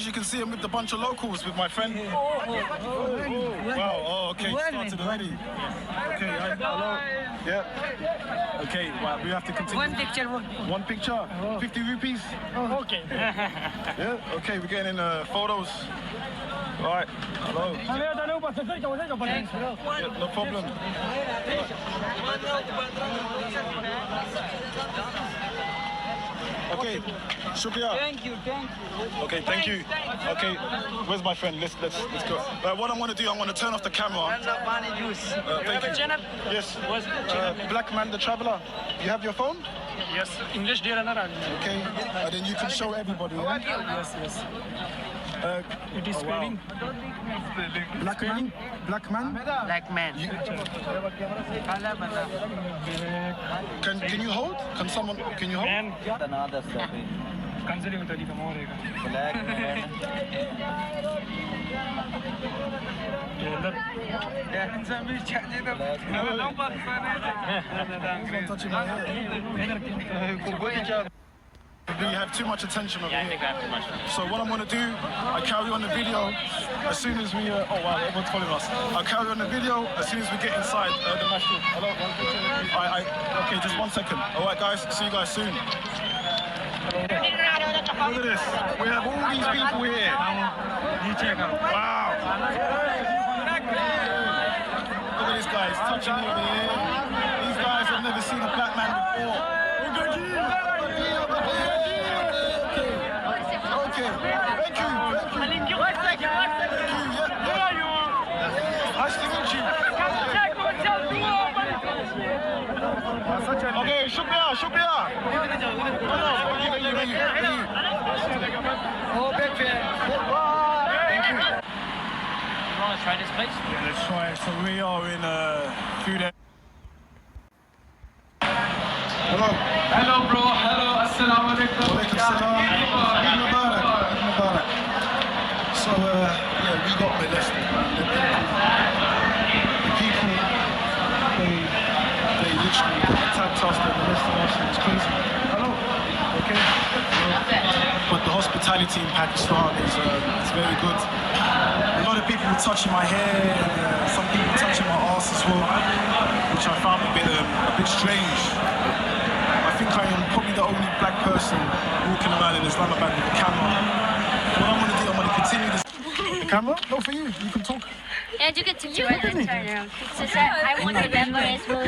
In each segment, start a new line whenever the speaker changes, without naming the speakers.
guys, you can see I'm with a bunch of locals with my friend. Wow, oh, okay, started already. Okay, hello. Yeah. Okay, well, we have to continue.
One picture.
One picture? 50 rupees?
Okay.
Yeah, okay, we're getting photos. All right, hello. Yeah, no problem. Okay, shukriya.
Thank you.
Okay, thank you. Okay, where's my friend? Let's go. What I'm gonna do, I'm gonna turn off the camera. Thank you. Yes. Black Man the Traveler. You have your phone?
Yes, English dear another.
Okay, and then you can show everybody. Yeah?
Yes. It is spelling.
Black Man.
Black man.
Can you hold? Can you hold?
Man. Considering the
Black man.
You have too much attention over
Yeah, I
here.
think I have too much.
So what I'm going to do, I carry on the video as soon as we... oh, wow, everyone's following us. I'll carry on the video as soon as we get inside the masjid. Hello? Okay, just 1 second. All right, guys, see you guys soon. Look at this. We have all these people here. Wow. Look at this guy. He's touching me over here. These guys have never seen a black man before. Okay. Thank you. Nice to meet you. Okay, shukriya. Thank you.
You want to try this place?
Yeah, let's try it. So we are in food.
Hello, bro. Hello. Assalamu alaikum.
So, yeah, we got molested, man. The people, they literally attacked us, they molested us, it was crazy. Hello. Okay. But the hospitality in Pakistan is very good. A lot of people were touching my hair, and some people touching my ass as well, which I found a bit strange. I think I am probably the only black person walking around in Islamabad with a camera. What I'm going to do, I'm going to continue this. The camera? No, for you. You can talk.
Yeah, you get to do it and turn around. So I want to remember as well.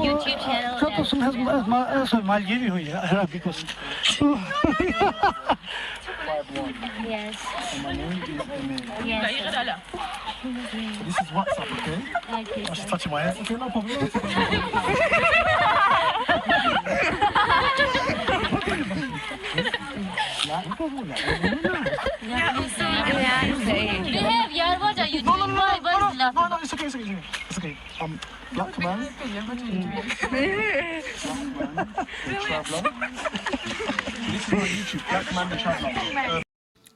YouTube channel. Yes. Yes.
This is WhatsApp, okay?
Okay.
I'm just touching my hair. Okay, no problem. No, it's okay. It's okay. Black man. Traveler. This is my YouTube, Black Man the Traveler.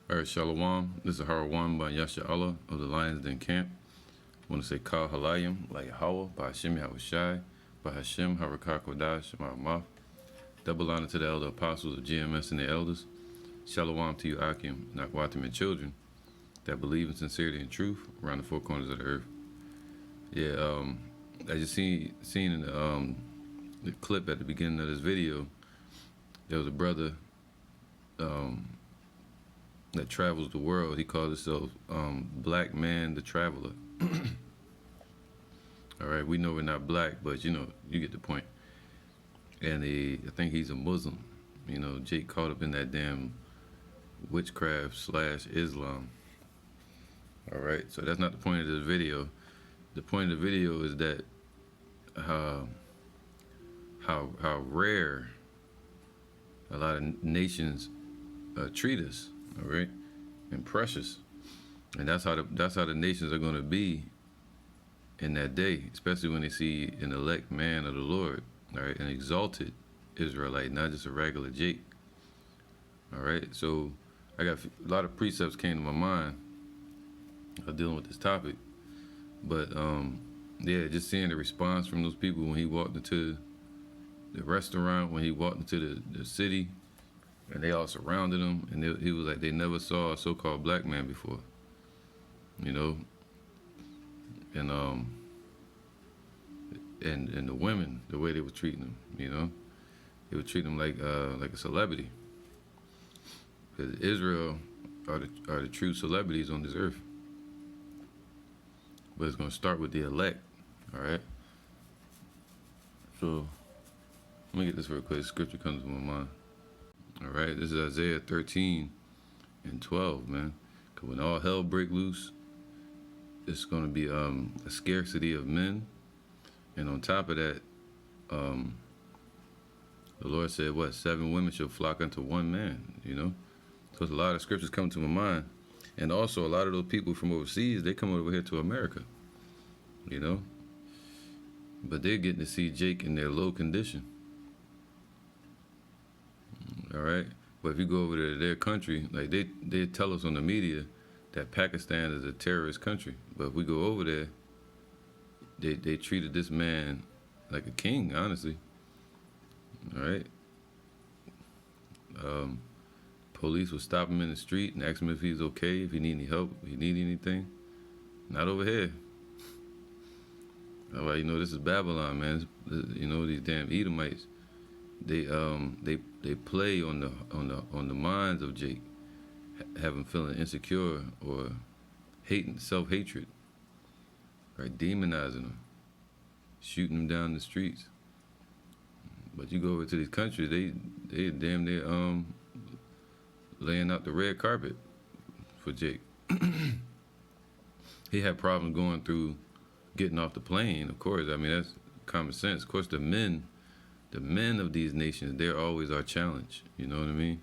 All right, Shalom. This is Harwan by Yasha Allah of the Lions Den Camp. I want to say Kal Halayim, like Hawa, by Hashem Yahushai, by Hashem Harakah Kodash, Ma'amaf. Double honor to the elder apostles of GMS and the elders. Shalom to you, Akim, Nakwatim, and children that believe in sincerity and truth around the four corners of the earth. Yeah, as you seen in the clip at the beginning of this video, there was a brother that travels the world. He calls himself Black Man the Traveler. All right, we know we're not black, but you know, you get the point. And I think he's a Muslim. You know, Jake caught up in that damn witchcraft / Islam. All right, so that's not the point of this video. The point of the video is that how rare a lot of nations treat us, all right, and precious, and that's how the nations are going to be in that day, especially when they see an elect man of the Lord, all right, an exalted Israelite, not just a regular Jake. All right, so I got a lot of precepts came to my mind dealing with this topic, but yeah, just seeing the response from those people when he walked into the restaurant, when he walked into the city, and they all surrounded him, and he was like, they never saw a so-called black man before, you know, and and the women, the way they were treating him, you know, they would treat him like a celebrity, because Israel are the true celebrities on this earth. But it's gonna start with the elect, all right. So let me get this real quick. Scripture comes to my mind. All right, this is Isaiah 13:12, man. Cause when all hell break loose, it's gonna be a scarcity of men, and on top of that, the Lord said, "What 7 women shall flock unto one man." You know, so there's a lot of scriptures coming to my mind, and also a lot of those people from overseas, they come over here to America. You know, but they're getting to see Jake in their low condition. All right, but if you go over to their country, like they tell us on the media that Pakistan is a terrorist country, but if we go over there, they treated this man like a king, honestly. All right. Police would stop him in the street and ask him if he's okay, if he need any help, if he need anything. Not over here. All right, you know, this is Babylon, man. You know, these damn Edomites. They play on the minds of Jake, have him feeling insecure or hating, self-hatred, right? Demonizing him, shooting him down the streets. But you go over to these countries, they damn near laying out the red carpet for Jake. He had problems going through getting off the plane, of course. I mean, that's common sense. Of course, the men of these nations, they're always our challenge. You know what I mean?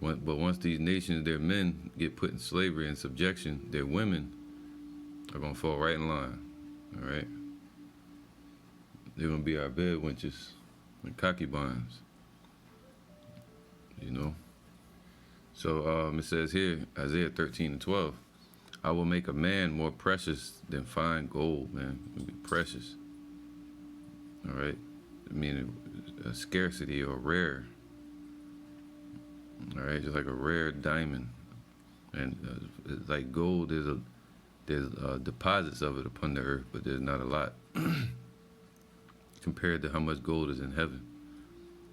But once these nations, their men get put in slavery and subjection, their women are gonna fall right in line. All right? They're gonna be our bed wenches and concubines. You know? So it says here, Isaiah 13:12, I will make a man more precious than fine gold, man. It'll be precious. All right? I mean, a scarcity or rare. All right? Just like a rare diamond. And like gold, there's deposits of it upon the earth, but there's not a lot compared to how much gold is in heaven,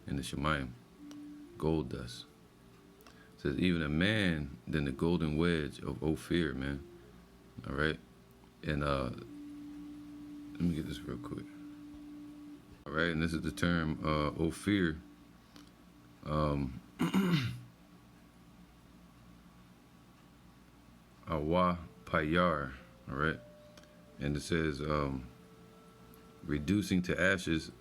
in the Shemayim. Gold dust. It says, even a man than the golden wedge of Ophir, man. All right? And let me get this real quick. All right, and this is the term Ophir. Awa Payar, all right? And it says, reducing to ashes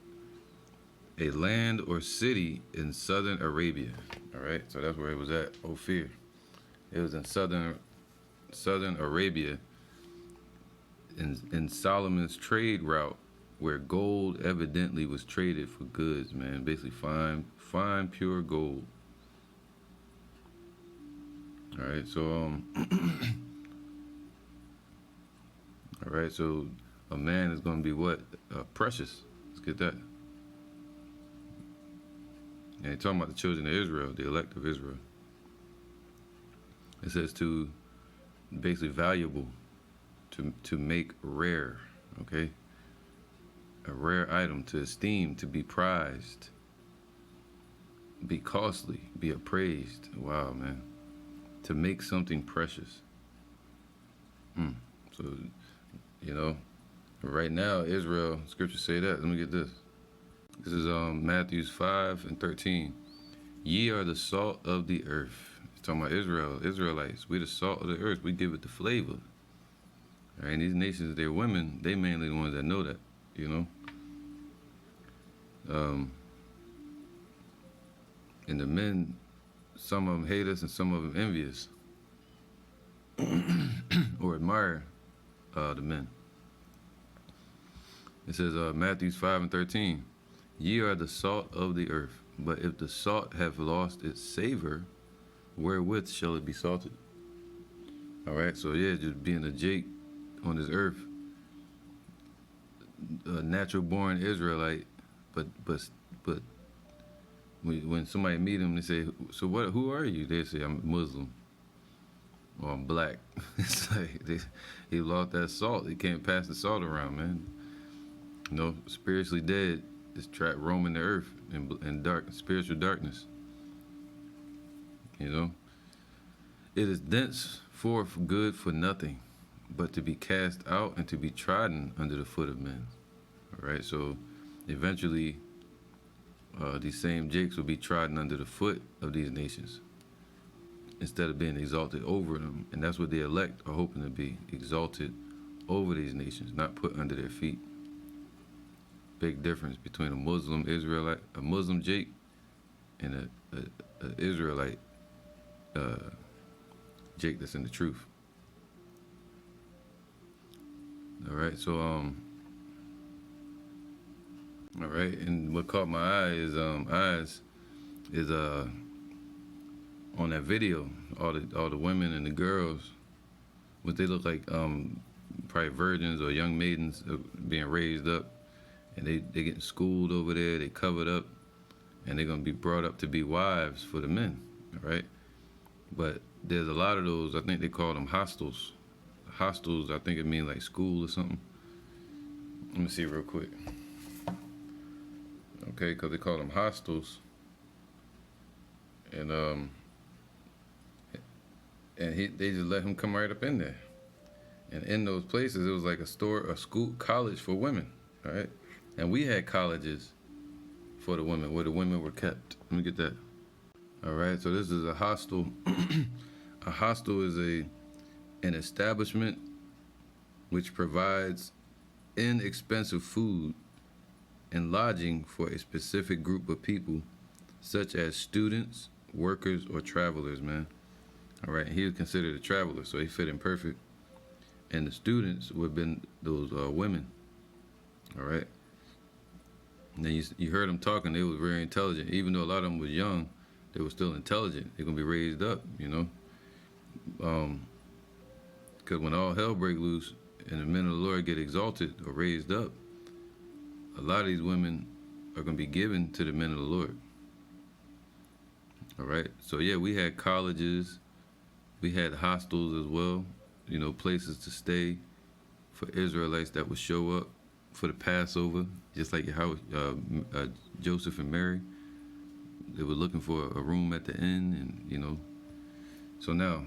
a land or city in southern Arabia. All right, so that's where it was at, Ophir. It was in southern Arabia, in Solomon's trade route, where gold evidently was traded for goods, man. Basically fine, pure gold. All right, so all right, so a man is going to be what? Precious. Let's get that. And he's talking about the children of Israel, the elect of Israel. It says to basically valuable, to make rare, okay? A rare item, to esteem, to be prized, be costly, be appraised. Wow, man. To make something precious. So, you know, right now, Israel, scriptures say that. Let me get this. This is Matthew 5:13. Ye are the salt of the earth. It's talking about Israel, Israelites. We the salt of the earth. We give it the flavor. All right, and these nations, they're women. They mainly the ones that know that, you know. And the men, some of them hate us and some of them envy us or admire the men. It says Matthew 5:13. Ye are the salt of the earth, but if the salt have lost its savor, wherewith shall it be salted? All right, so yeah, just being a Jake on this earth, a natural born Israelite, but when somebody meet him, they say, "So what? Who are you?" They say, "I'm Muslim or I'm black." It's like he lost that salt. He can't pass the salt around, man. You know, spiritually dead is trapped roaming the earth in dark spiritual darkness. You know, it is thence forth good for nothing, but to be cast out and to be trodden under the foot of men. All right, so eventually, these same jakes will be trodden under the foot of these nations instead of being exalted over them, and that's what the elect are hoping to be, exalted over these nations, not put under their feet. Big difference between a Muslim Israelite, a Muslim jake, and a Israelite jake that's in the truth. All right, so all right, and what caught my eye is on that video, all the women and the girls, what they look like, probably virgins or young maidens being raised up, and they getting schooled over there. They covered up, and they're gonna be brought up to be wives for the men. All right, but there's a lot of those. I think they call them hostels. Hostels, I think it means like school or something. Let me see real quick. Okay, because they call them hostels, and they just let him come right up in there. And in those places, it was like a school, college for women, all right? And we had colleges for the women, where the women were kept. Let me get that. All right, so this is a hostel. A hostel is an establishment which provides inexpensive food and lodging for a specific group of people, such as students, workers, or travelers, man. All right, he was considered a traveler, so he fit in perfect. And the students would have been those women, all right? And then you heard them talking, they were very intelligent. Even though a lot of them was young, they were still intelligent. They're gonna be raised up, you know? Because when all hell break loose and the men of the Lord get exalted or raised up, a lot of these women are gonna be given to the men of the Lord. All right, so yeah, we had colleges, we had hostels as well, you know, places to stay for Israelites that would show up for the Passover, just like how Joseph and Mary, they were looking for a room at the inn, and you know. So now,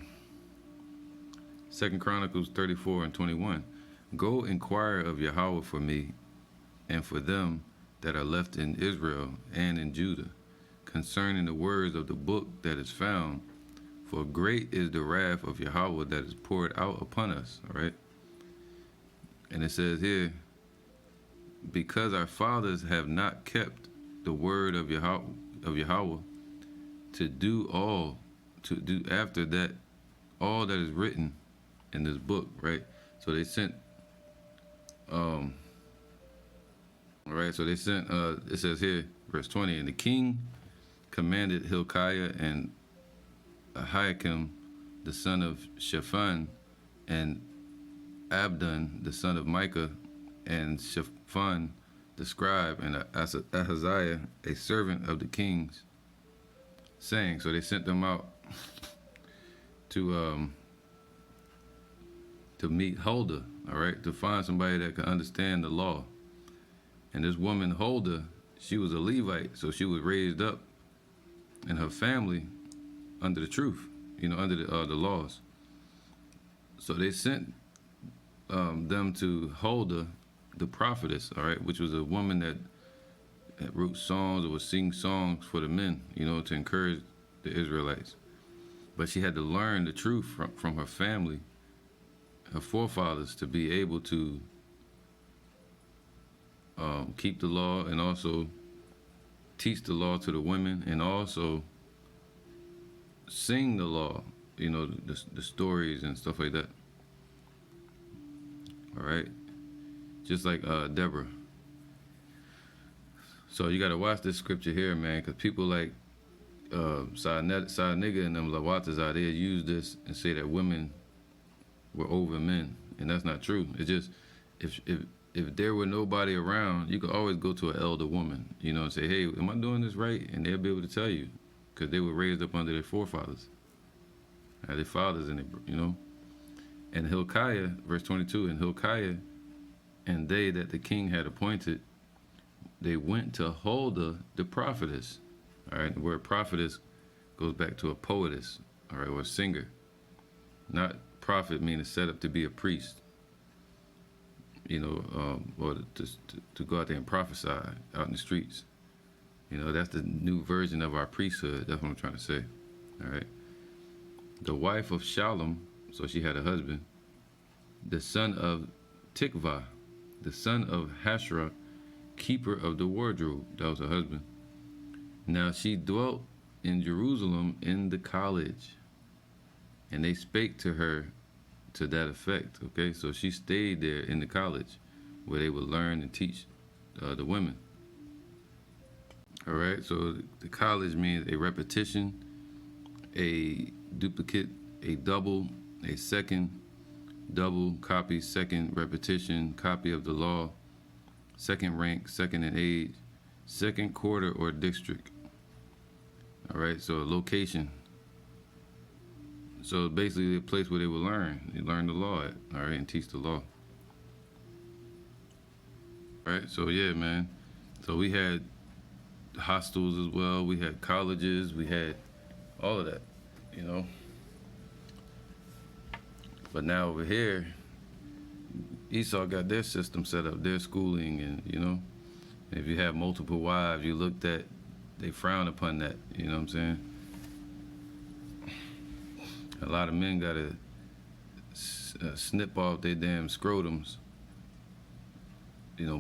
2 Chronicles 34:21, go inquire of Yahweh for me and for them that are left in Israel and in Judah, concerning the words of the book that is found, for great is the wrath of Yahweh that is poured out upon us, all right? And it says here, because our fathers have not kept the word of Yahweh to do after that all that is written in this book, right? So they sent all right, so they sent it says here, verse 20, and the king commanded Hilkiah and Ahikam the son of Shaphan, and Abdon the son of Micah, and Shaphan the scribe, and Ahaziah a servant of the king's, saying, so they sent them out to meet Huldah, all right, to find somebody that could understand the law. And this woman Huldah, she was a Levite, so she was raised up in her family under the truth, you know, under the laws. So they sent them to Huldah, the prophetess, all right, which was a woman that wrote songs or would sing songs for the men, you know, to encourage the Israelites. But she had to learn the truth from her family, her forefathers, to be able to keep the law and also teach the law to the women, and also sing the law, you know, the stories and stuff like that. All right, just like Deborah. So you got to watch this scripture here, man, because people like Nigga and them Lawatazah, they use this and say that women were over men, and that's not true. It's just if there were nobody around, you could always go to an elder woman, you know, and say, hey, am I doing this right? And they'll be able to tell you, because they were raised up under their forefathers, their fathers, and you know. And Hilkiah, verse 22, and Hilkiah and they that the king had appointed, they went to Huldah the prophetess. All right, the word prophetess goes back to a poetess, all right, or a singer. Not prophet meaning set up to be a priest, you know, or to go out there and prophesy out in the streets. You know, that's the new version of our priesthood. That's what I'm trying to say. All right. The wife of Shallum, so she had a husband, the son of Tikvah, the son of Hashrah, keeper of the wardrobe. That was her husband. Now she dwelt in Jerusalem in the college, and they spake to her to that effect. Okay, so she stayed there in the college where they would learn and teach the women. All right, so the college means a repetition, a duplicate, a double, a second, double, copy, second, repetition, copy of the law, second rank, second in age, second quarter or district. All right, so location. So basically a place where they would learn. They learn the law at, all right, and teach the law. All right, so yeah, man. So we had hostels as well. We had colleges. We had all of that, you know. But now over here, Esau got their system set up, their schooling, and, you know, if you have multiple wives, you looked at, they frown upon that, you know what I'm saying? A lot of men got to snip off their damn scrotums, you know,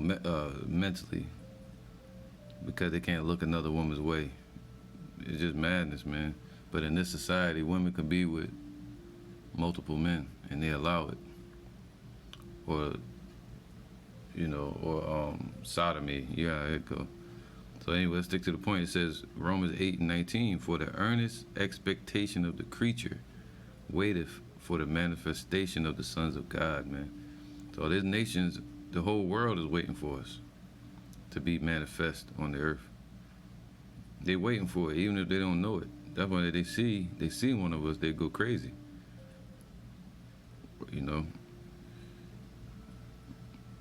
mentally, because they can't look another woman's way. It's just madness, man. But in this society, women can be with multiple men, and they allow it. Or, you know, or sodomy. Yeah, there you go. So anyway, let's stick to the point. It says, Romans 8:19, for the earnest expectation of the creature waiteth for the manifestation of the sons of God, man. So these nations, the whole world is waiting for us to be manifest on the earth. They're waiting for it, even if they don't know it. That's why they see one of us, they go crazy. You know,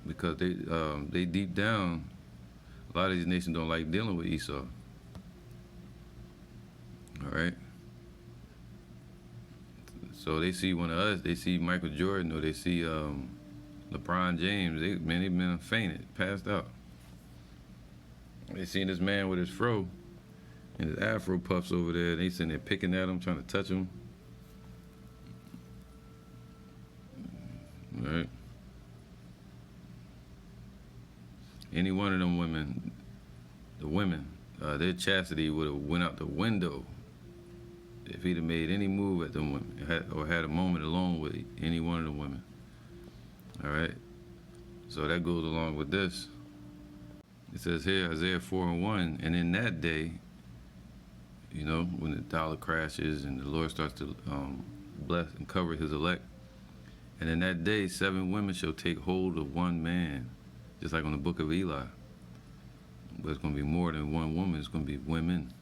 because they deep down, a lot of these nations don't like dealing with Esau. All right. So they see one of us, they see Michael Jordan, or they see LeBron James. They've been fainted, passed out. They seen this man with his fro and his afro puffs over there. They sitting there picking at him, trying to touch him. All right. Any one of them women, the women, their chastity would have went out the window if he'd have made any move at them women, or had a moment alone with any one of the women. All right. So that goes along with this. It says here, Isaiah 4:1, and in that day, you know, when the dollar crashes and the Lord starts to bless and cover his elect, and in that day, 7 women shall take hold of one man, just like on the book of Eli. But it's going to be more than one woman. It's going to be women.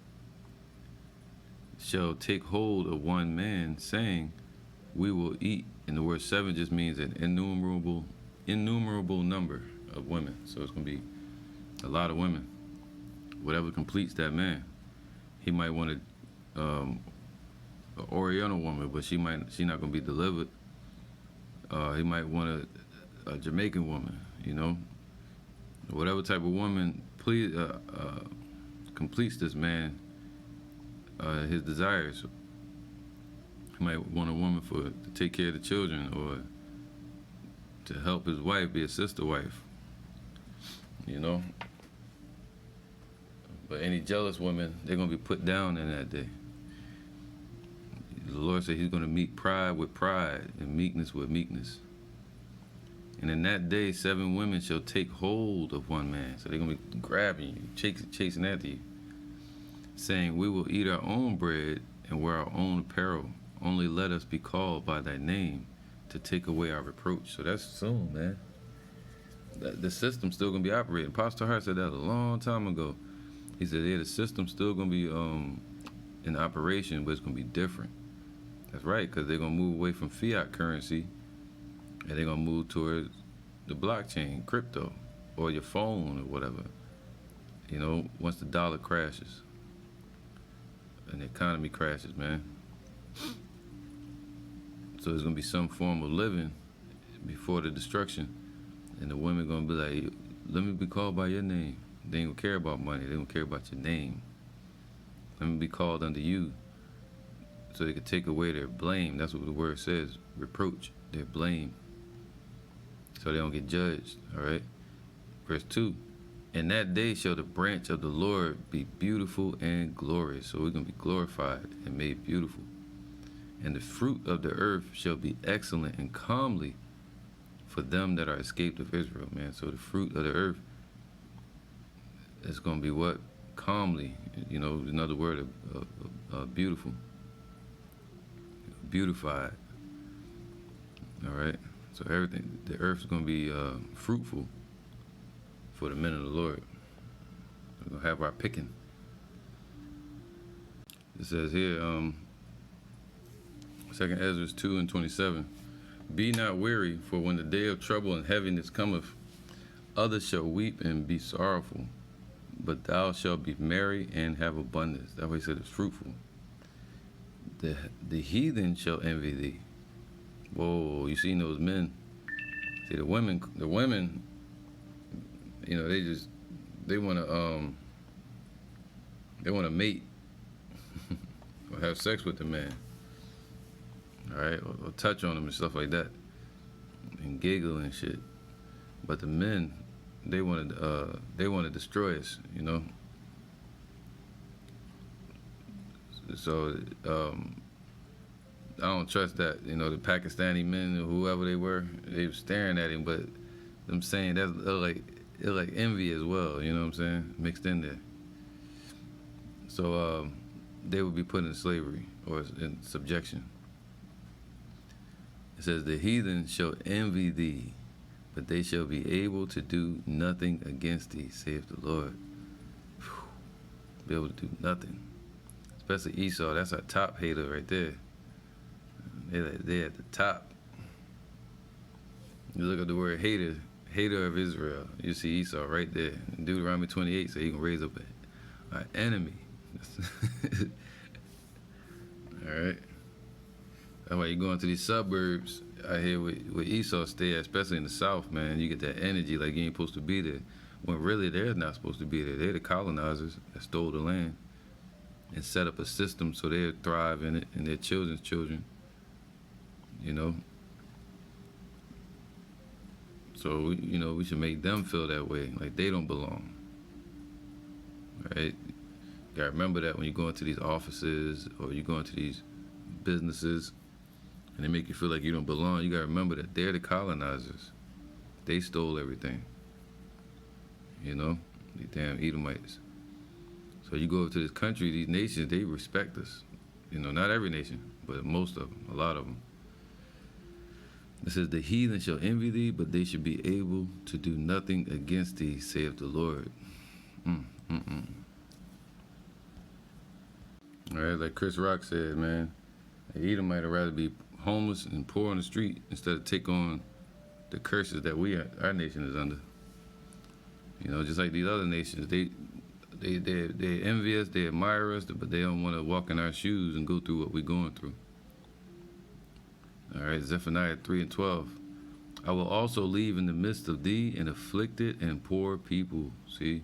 Shall take hold of one man, saying, we will eat. And the word 7 just means an innumerable number of women. So it's going to be a lot of women. Whatever completes that man. He might want an Oriental woman, but she's not going to be delivered. He might want a Jamaican woman, you know. Whatever type of woman completes this man, his desires. He might want a woman to take care of the children, or to help his wife, be a sister wife, you know. But any jealous women, they're going to be put down in that day. The Lord said he's going to meet pride with pride and meekness with meekness. And in that day, 7 women shall take hold of one man. So they're going to be grabbing you, chasing after you, saying, we will eat our own bread and wear our own apparel. Only let us be called by thy name to take away our reproach. So that's soon, man. the system's still gonna be operating. Pastor Hart said that a long time ago. He said, yeah, the system's still gonna be in operation, but it's gonna be different. That's right, because they're gonna move away from fiat currency, and they're gonna move towards the blockchain, crypto, or your phone or whatever. You know, once the dollar crashes and the economy crashes, man. So there's gonna be some form of living before the destruction, and the women gonna be like, let me be called by your name. They ain't gonna care about money, they don't care about your name. Let me be called under you, so they could take away their blame. That's what the word says, reproach, their blame, so they don't get judged, all right? Verse 2, in that day shall the branch of the Lord be beautiful and glorious. So we're gonna be glorified and made beautiful. And the fruit of the earth shall be excellent and comely for them that are escaped of Israel, man. So the fruit of the earth is gonna be what? Calmly, you know, another word of beautiful, beautified. All right. So everything, the earth's gonna be fruitful for the men of the Lord. We're gonna have our picking. It says here, 2nd Ezra 2:27. Be not weary, for when the day of trouble and heaviness cometh, others shall weep and be sorrowful, but thou shalt be merry and have abundance. That way he said it's fruitful. The heathen shall envy thee. Whoa, you seen those men? See the women, you know, they wanna mate or have sex with the man. All right, or touch on them and stuff like that, and giggle and shit. But the men, they want to destroy us, you know. So I don't trust that. You know, the Pakistani men or whoever they were was staring at him, but I'm saying that's like envy as well. You know what I'm saying? Mixed in there. So they would be put in slavery or in subjection. It says, the heathen shall envy thee, but they shall be able to do nothing against thee, saith the Lord. Whew. Be able to do nothing. Especially Esau, that's our top hater right there. They're at the top. You look at the word hater of Israel, you see Esau right there. Deuteronomy 28 says he can raise up an enemy. All right. That's why you go into these suburbs out here where Esau stay, especially in the South, man. You get that energy like you ain't supposed to be there, when really they're not supposed to be there. They're the colonizers that stole the land and set up a system so they'll thrive in it and their children's children, you know. So, you know, we should make them feel that way, like they don't belong, right? You gotta remember that when you go into these offices or you go into these businesses, and they make you feel like you don't belong, you gotta remember that they're the colonizers. They stole everything. You know, these damn Edomites. So you go over to this country, these nations, they respect us. You know, not every nation, but most of them, a lot of them. It says, the heathen shall envy thee, but they shall be able to do nothing against thee, saith the Lord. All right, like Chris Rock said, man, an Edomite would rather be homeless and poor on the street instead of take on the curses that our nation is under. You know, just like these other nations, they envy us, they admire us, but they don't want to walk in our shoes and go through what we're going through. All right, Zephaniah 3:12. I will also leave in the midst of thee an afflicted and poor people. See,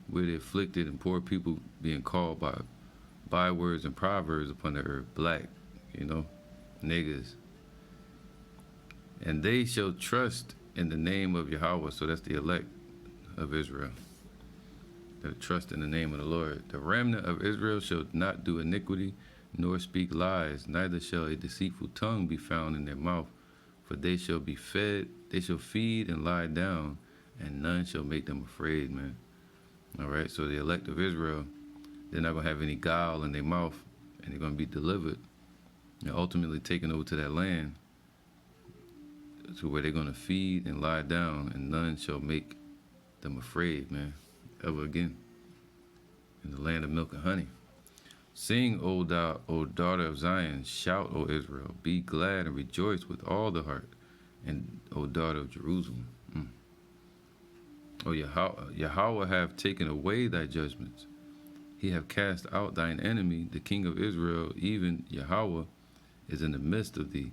we're the afflicted and poor people being called by bywords and proverbs upon the earth. Black, you know, niggas. And they shall trust in the name of Yahweh. So that's the elect of Israel. That trust in the name of the Lord. The remnant of Israel shall not do iniquity, nor speak lies, neither shall a deceitful tongue be found in their mouth. For they shall be fed, they shall feed and lie down, and none shall make them afraid, man. All right, so the elect of Israel, they're not going to have any guile in their mouth, and they're going to be delivered and ultimately taken over to that land to where they're going to feed and lie down, and none shall make them afraid, man, ever again. In the land of milk and honey. Sing, O thou, O daughter of Zion, shout, O Israel, be glad and rejoice with all the heart, and O daughter of Jerusalem. O Yahweh have taken away thy judgments. He have cast out thine enemy, the king of Israel, even Yahweh is in the midst of thee.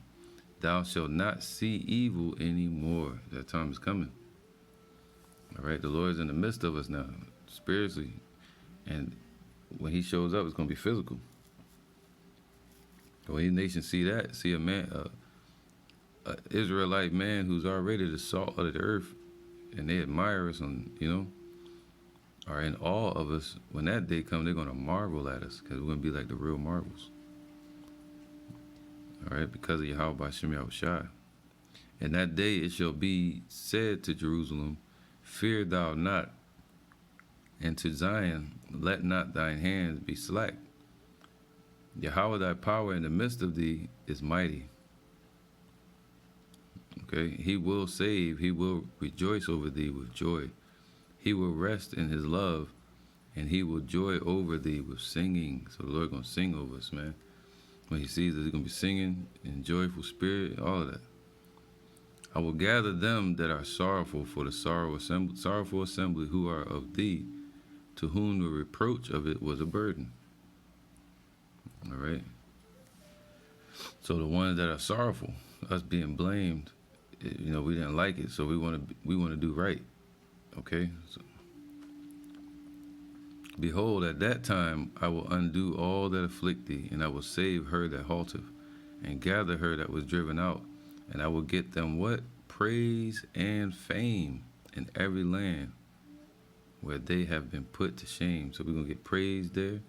Thou shalt not see evil any more. That time is coming. All right, the Lord is in the midst of us now, spiritually. And when he shows up, it's going to be physical. When these nations see that, see a man, a Israelite man who's already the salt of the earth, and they admire us and, are in awe of us. When that day comes, they're going to marvel at us because we're going to be like the real marvels. All right, because of Yahweh by Shem Yahushai. And that day it shall be said to Jerusalem, fear thou not, and to Zion, let not thine hands be slack. Yahweh thy power in the midst of thee is mighty. Okay, he will save, he will rejoice over thee with joy. He will rest in his love, and he will joy over thee with singing. So the Lord gonna sing over us, man. When he sees us, he's gonna be singing in joyful spirit, all of that. I will gather them that are sorrowful for the sorrowful assembly who are of thee, to whom the reproach of it was a burden. All right. So the ones that are sorrowful, us being blamed, we didn't like it, so we want to do right. Okay. So, behold, at that time I will undo all that afflict thee, and I will save her that halteth, and gather her that was driven out, and I will get them what? Praise and fame in every land where they have been put to shame. So we're going to get praise there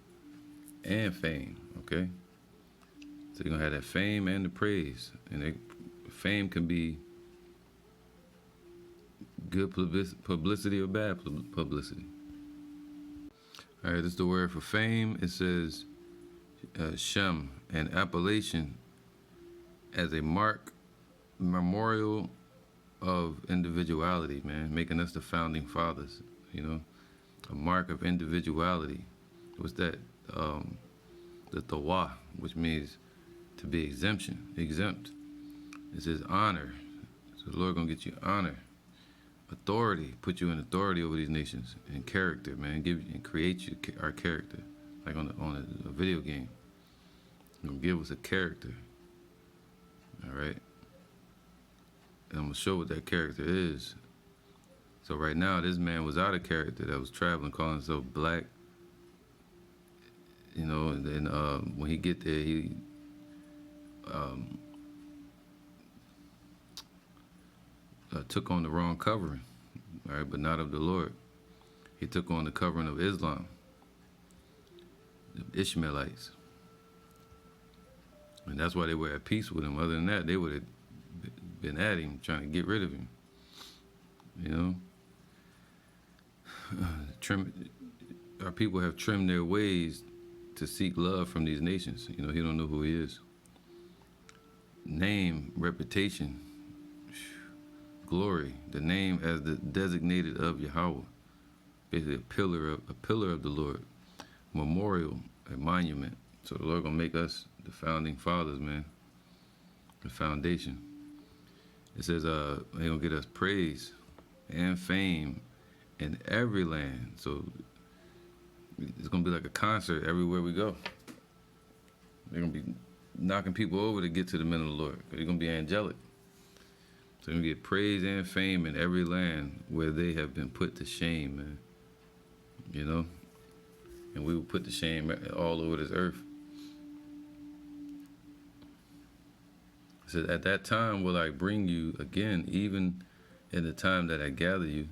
and fame, okay? So you're going to have that fame and the praise. And fame can be good publicity or bad publicity. All right, this is the word for fame. It says Shem, an appellation as a memorial of individuality, man, making us the founding fathers. A mark of individuality. What's that? The Tawah, which means to be exempt. It says honor. So the Lord gonna get you honor, authority, put you in authority over these nations, and character, man, create you our character, like on a video game. He's gonna give us a character. All right. And I'm gonna show what that character is. So right now, this man was out of character that was traveling, calling himself black. And then when he get there, he took on the wrong covering, all right, but not of the Lord. He took on the covering of Islam, the Ishmaelites. And that's why they were at peace with him. Other than that, they would have been at him, trying to get rid of him. Our people have trimmed their ways to seek love from these nations. He don't know who he is. Name, reputation, glory, the name as the designated of Yahweh, basically a pillar of the Lord, memorial, a monument. So the Lord gonna make us the founding fathers, man, the foundation. It says he gonna get us praise and fame in every land. So it's gonna be like a concert everywhere we go. They're gonna be knocking people over to get to the men of the Lord. They're gonna be angelic. So you're gonna get praise and fame in every land where they have been put to shame, man. And we will put to shame all over this earth. It says, at that time will I bring you again, even in the time that I gather you.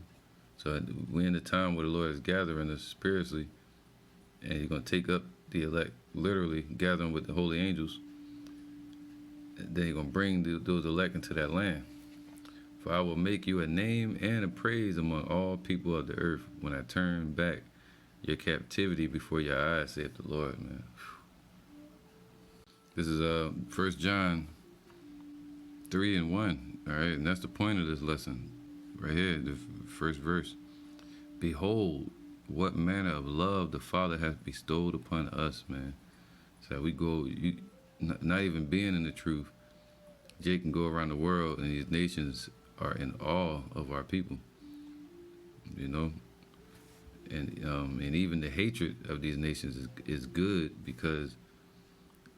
So we're in the time where the Lord is gathering us spiritually, and he's going to take up the elect, literally gathering with the holy angels. And then he's going to bring those elect into that land. For I will make you a name and a praise among all people of the earth when I turn back your captivity before your eyes, saith the Lord, man. This is 1 John 3 and 1. All right, and that's the point of this lesson, right here, the first verse. Behold, what manner of love the Father hath bestowed upon us, man. So we go, not even being in the truth, Jake can go around the world and these nations are in awe of our people, you know. And even the hatred of these nations is good because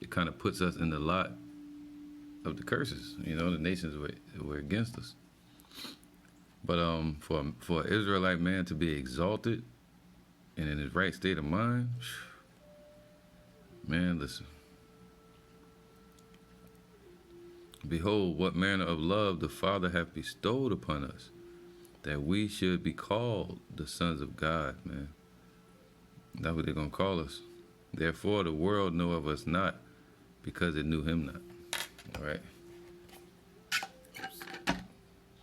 it kind of puts us in the lot of the curses. You know, the nations were against us. But for an Israelite man to be exalted and in his right state of mind, man, listen. Behold, what manner of love the Father hath bestowed upon us, that we should be called the sons of God, man. That's what they're going to call us. Therefore, the world know of us not, because it knew him not. All right?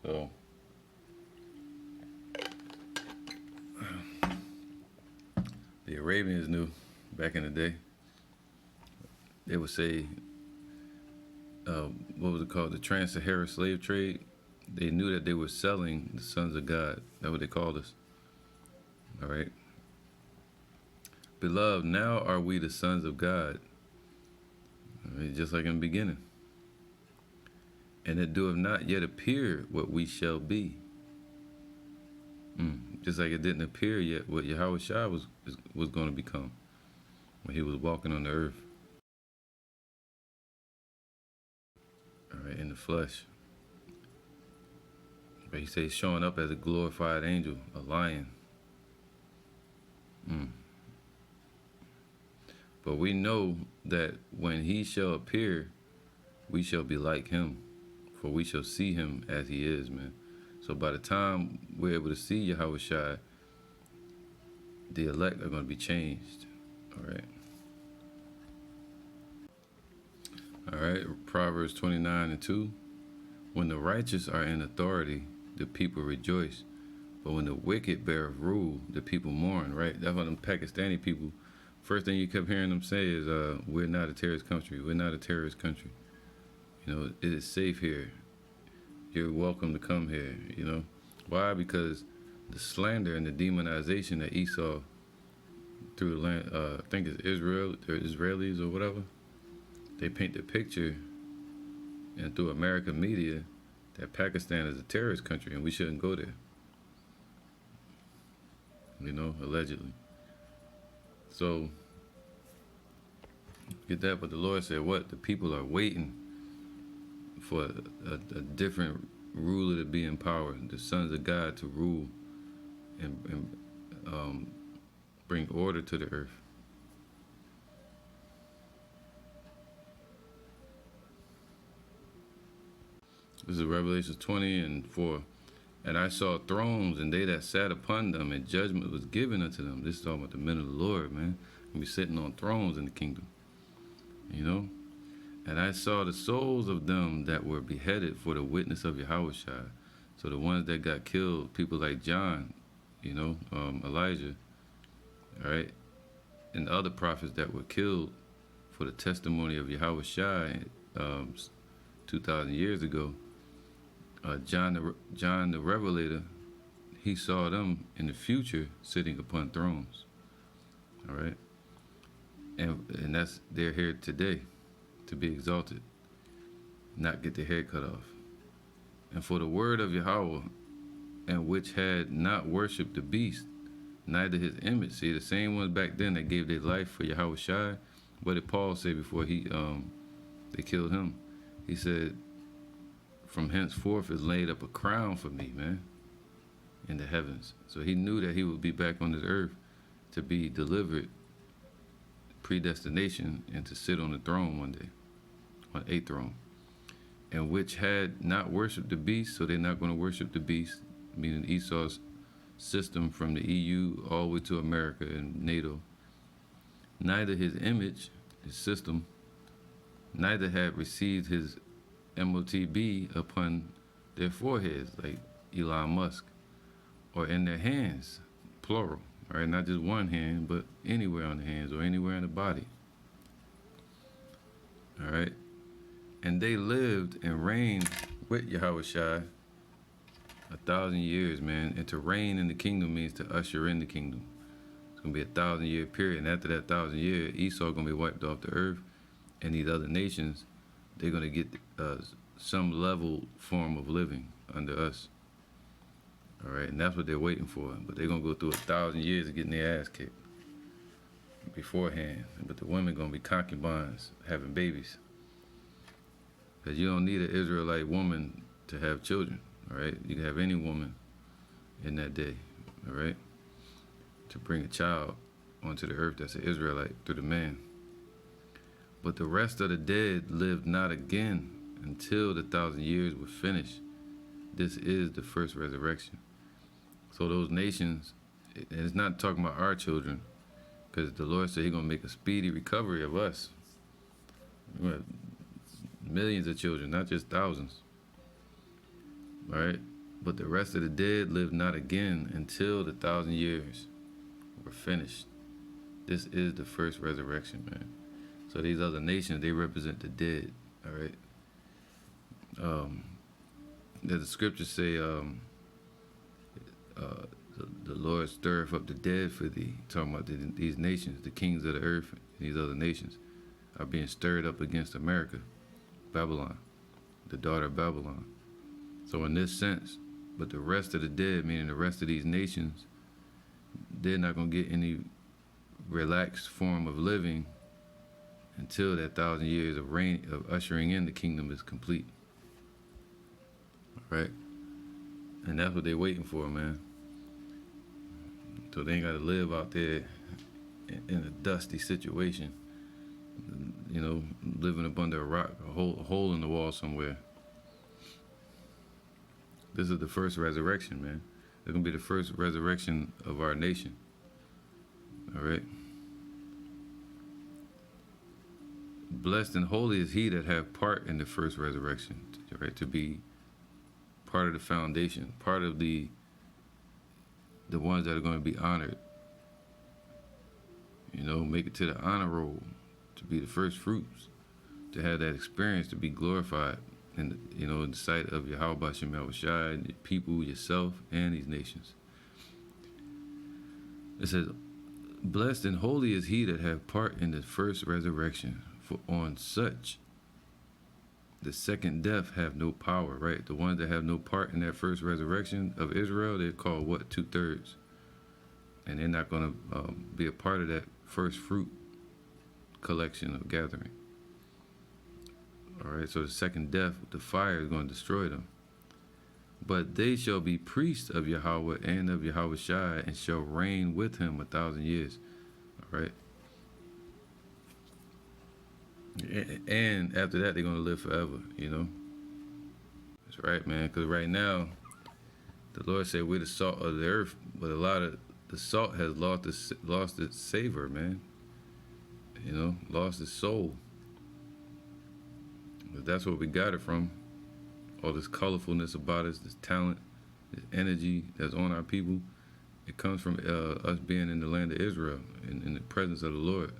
So, the Arabians knew back in the day. They would say, what was it called? The Trans-Saharan slave trade. They knew that they were selling the sons of God. That's what they called us. All right? Beloved, now are we the sons of God. All right, just like in the beginning. And it doeth not yet appear what we shall be. Just like it didn't appear yet what Yahweh Shai was going to become when he was walking on the earth. All right, in the flesh. But he says showing up as a glorified angel, a lion. But we know that when he shall appear, we shall be like him, for we shall see him as he is, man. So by the time we're able to see Yahweh Shai, the elect are going to be changed. All right. All right, Proverbs 29 and 2. When the righteous are in authority, the people rejoice. But when the wicked bear rule, the people mourn, right? That's why them Pakistani people, first thing you kept hearing them say is, we're not a terrorist country. We're not a terrorist country. You know, it is safe here. You're welcome to come here, you know. Why? Because the slander and the demonization that Esau through the land, I think it's Israel, or Israelis or whatever, they paint the picture and through American media that Pakistan is a terrorist country and we shouldn't go there. You know, allegedly. So, get that, but the Lord said what? The people are waiting for a different ruler to be in power, the sons of God to rule and bring order to the earth. This is Revelation 20 and 4. And I saw thrones, and they that sat upon them, and judgment was given unto them. This is talking about the men of the Lord, man. We sitting on thrones in the kingdom, you know. And I saw the souls of them that were beheaded for the witness of Yahweh Shai. So the ones that got killed, people like John, you know, Elijah, all right, and the other prophets that were killed for the testimony of Yahweh Shai 2,000 years ago. John the Revelator, he saw them in the future sitting upon thrones. All right, and they're here today to be exalted, not get their hair cut off. And for the word of Yahweh, and which had not worshipped the beast, neither his image. See, the same ones back then that gave their life for Yahweh Shai. What did Paul say before they killed him? He said, from henceforth is laid up a crown for me, man, in the heavens. So he knew that he would be back on this earth to be delivered, predestination, and to sit on the throne one day, on a throne. And which had not worshipped the beast, so they're not going to worship the beast, meaning Esau's system from the EU all the way to America and NATO. Neither his image, his system, neither had received his MOTB upon their foreheads, like Elon Musk, or in their hands, plural, right? Not just one hand, but anywhere on the hands or anywhere in the body. All right. And they lived and reigned with Yahweh Shai 1,000 years, man. And to reign in the kingdom means to usher in the kingdom. It's going to be a 1,000-year period. And after that 1,000 years, Esau going to be wiped off the earth. And these other nations, they're going to get some level form of living under us. All right, and that's what they're waiting for. But they're going to go through 1,000 years of getting their ass kicked beforehand. But the women going to be concubines, having babies. Because you don't need an Israelite woman to have children, all right? You can have any woman in that day, all right? To bring a child onto the earth that's an Israelite through the man. But the rest of the dead lived not again until the 1,000 years were finished. This is the first resurrection. So those nations, and it's not talking about our children, because the Lord said He's going to make a speedy recovery of us. We have millions of children, not just thousands. All right? But the rest of the dead lived not again until the 1,000 years were finished. This is the first resurrection, man. So these other nations, they represent the dead, all right? The scriptures say, the Lord stirreth up the dead for thee. Talking about these nations, the kings of the earth, these other nations are being stirred up against America, Babylon, the daughter of Babylon. So in this sense, but the rest of the dead, meaning the rest of these nations, they're not going to get any relaxed form of living until that 1,000 years of reign, of ushering in the kingdom is complete. All right? And that's what they're waiting for, man. So they ain't got to live out there in a dusty situation, you know, living up under a rock, a hole in the wall somewhere. This is the first resurrection, man. It's going to be the first resurrection of our nation. All right? Blessed and holy is he that have part in the first resurrection, right? To be part of the foundation, part of the ones that are going to be honored. You know, make it to the honor roll, to be the first fruits, to have that experience, to be glorified in, you know, in the sight of Yahweh Bashem Yahushai, the people, yourself, and these nations. It says, blessed and holy is he that have part in the first resurrection, for on such the second death have no power, right? The ones that have no part in that first resurrection of Israel, they're called what? 2/3. And they're not going to be a part of that first fruit collection of gathering. All right, so the second death, the fire is going to destroy them. But they shall be priests of Yahweh and of Yahweh Shai, and shall reign with him 1,000 years. All right. And after that, they're going to live forever, you know. That's right, man, because right now, the Lord said we're the salt of the earth, but a lot of the salt has lost its savor, man. You know, lost its soul. But that's where we got it from. All this colorfulness about us, this talent, this energy that's on our people, it comes from us being in the land of Israel, in the presence of the Lord.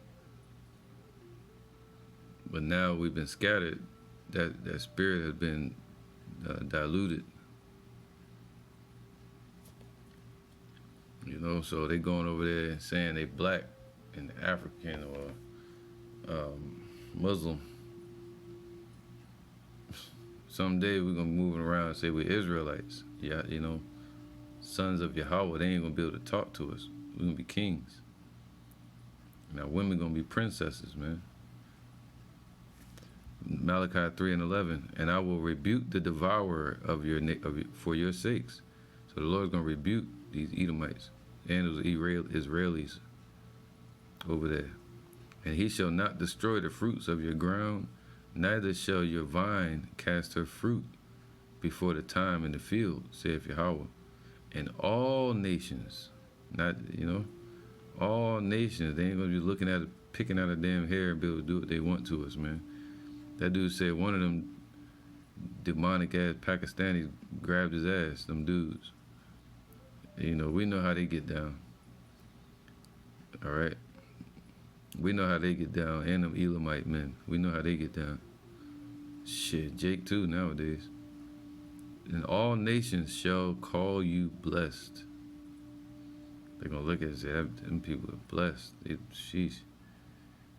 But now we've been scattered, that spirit has been diluted. You know, so they going over there saying they black and African or Muslim. Someday we're gonna be moving around and say we're Israelites. Yeah, you know, sons of Yahweh, they ain't gonna be able to talk to us. We're gonna be kings. Now women gonna be princesses, man. Malachi 3:11, and I will rebuke the devourer for your sakes. So the Lord's gonna rebuke these Edomites and those Israelis over there. And he shall not destroy the fruits of your ground, neither shall your vine cast her fruit before the time in the field, saith Yahweh. And all nations, not, you know, all nations, they ain't gonna be looking at it, picking out a damn hair and be able to do what they want to us, man. That dude said one of them demonic ass Pakistanis grabbed his ass, them dudes. You know, we know how they get down. All right? We know how they get down, and them Elamite men. We know how they get down. Shit, Jake too nowadays. And all nations shall call you blessed. They're gonna look at it and say, them people are blessed. Sheesh.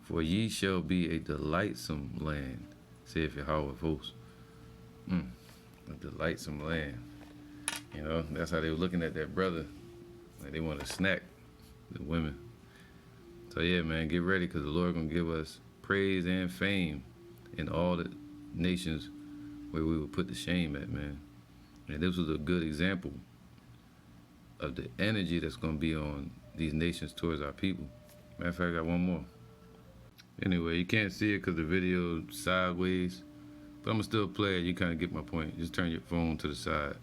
For ye shall be a delightsome land, saith Yahweh of hosts. A delightsome land. You know, that's how they were looking at that brother. Like they want to snack, the women. So yeah, man, get ready, because the Lord gonna give us praise and fame in all the nations where we would put the shame at, man. And this was a good example of the energy that's gonna be on these nations towards our people. Matter of fact, I got one more. Anyway, you can't see it because the video sideways, but I'm gonna still play it. You kind of get my point. Just turn your phone to the side.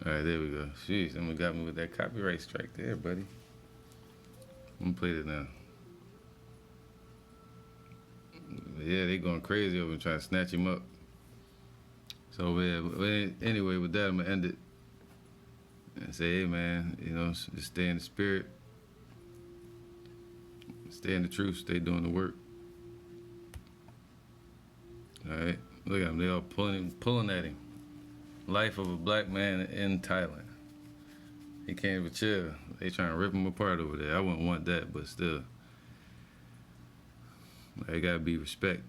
All right, there we go. Jeez, someone got me with that copyright strike there, buddy. I'm gonna play it now. Yeah, they going crazy over trying to snatch him up. So yeah, anyway, with that, I'm gonna end it and say, hey man, you know, just stay in the spirit, stay in the truth, stay doing the work. All right, look at them, they all pulling at him. Life of a black man in Thailand. He can't even chill. They trying to rip him apart over there. I wouldn't want that, but still. There gotta be respect.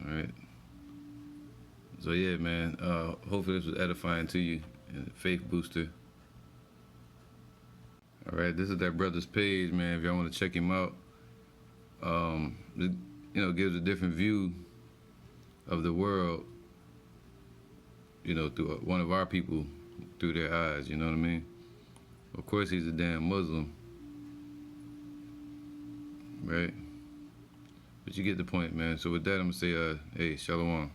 All right. So yeah, man. Hopefully this was edifying to you and a faith booster. All right, this is that brother's page, man. If y'all want to check him out, it, you know, gives a different view of the world. You know, through one of our people, through their eyes. You know what I mean? Of course, he's a damn Muslim. Right? But you get the point, man. So with that, I'm gonna say, hey, shalom.